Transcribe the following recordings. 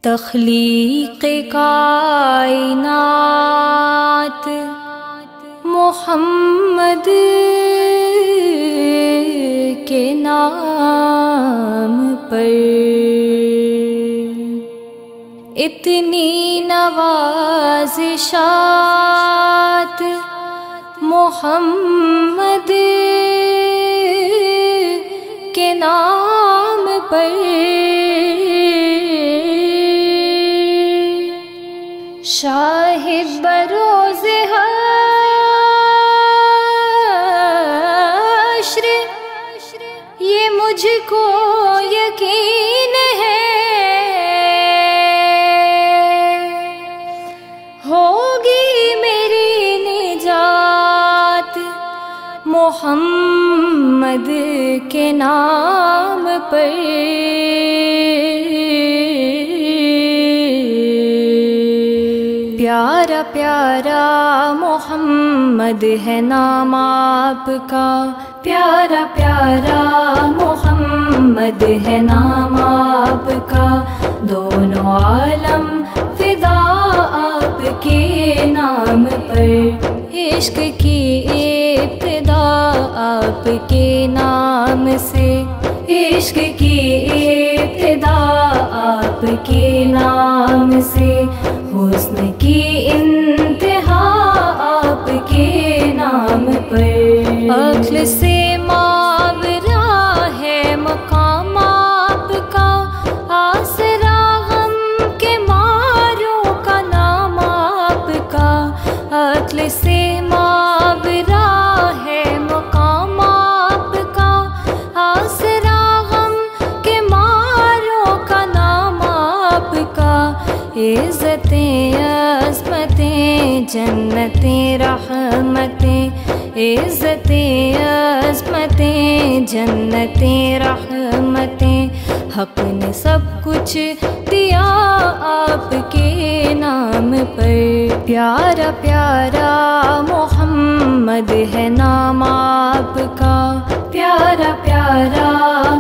تخلیق کائنات محمد کے نام پر اتنی نوازشات محمد کے نام پر شاہد بروز حشر یہ مجھ کو یقین ہے، ہوگی میری نجات محمد کے نام پر پیارا پیارا محمد ہے نام آپ کا، پیارا پیارا محمد ہے نام آپ کا، دونوں عالم فدا آپ کے نام پر، عشق کی ابتدا آپ کے نام سے، عشق کی ابتدا آپ کے نام سے، حسن کی انتہا آپ کے نام پر، عقل سے ماورا ہے مقام آپ کا، آسرا غم کے ماروں کا نام آپ کا، عقل سے ماورا ہے مقام آپ کا، آسرا غم کے ماروں کا نام آپ کا، عزتیں عظمتیں جنتیں رحمتیں، عزتیں عظمتیں جنتیں رحمتیں، حق نے سب کچھ دیا آپ کے نام پر، پیارا پیارا محمد ہے نام آپ کا، پیارا پیارا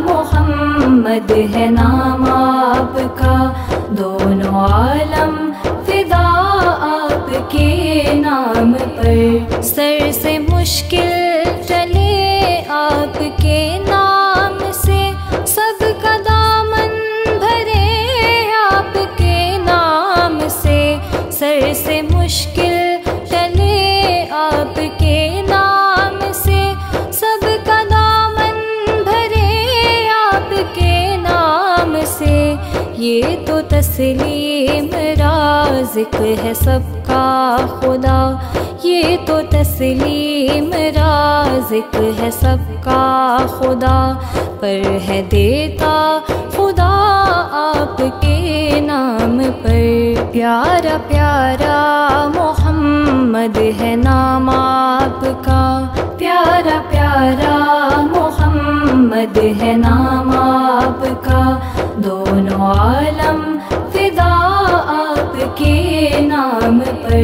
محمد ہے نام آپ کا، دونوں عالم فدا آپ کے نام پر، سر سے مشکل چلے آپ کے نام سے، سب کا دامن بھرے آپ کے نام سے، سر سے مشکل چلے آپ کے نام سے، سب کا دامن بھرے آپ کے نام سے، یہ تو تسلیم رازق ہے سب کا خدا، یہ تو تسلیم رازق ہے سب کا خدا، پر ہے دیتا خدا آپ کے نام پر، پیارا پیارا محمد ہے نام آپ کا، پیارا پیارا محمد ہے نام آپ کا، دونوں عالم فدا آپ کے نام پر،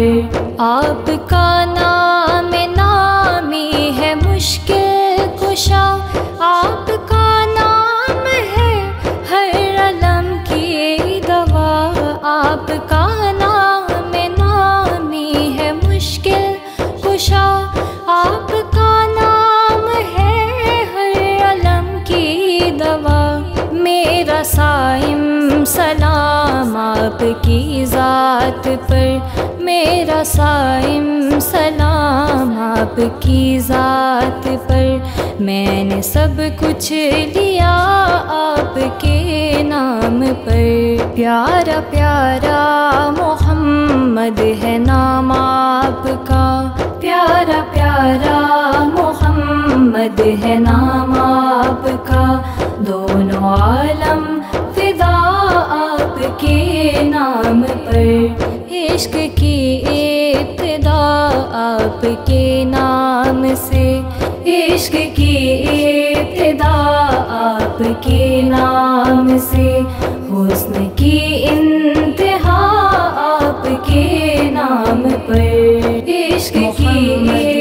آپ کا نام نامی ہے مشکل کشا، آپ کا نام ہے ہر علم کی دوا، آپ کا نام نامی ہے مشکل کشا، آپ کا نام ہے ہر علم کی دوا، میرا صائم سلام آپ کی ذات پر، میرا صائم سلام آپ کی ذات پر، میں نے سب کچھ لیا آپ کے نام پر، پیارا پیارا محمد ہے نام آپ کا، پیارا پیارا محمد ہے نام آپ کا، دونوں عالم فدا آپ کے نام پر، عشق کی ابتدا آپ کے نام سے، عشق کی ابتدا آپ کے نام سے، حسن کی انتہا آپ کے نام پر، عشق کی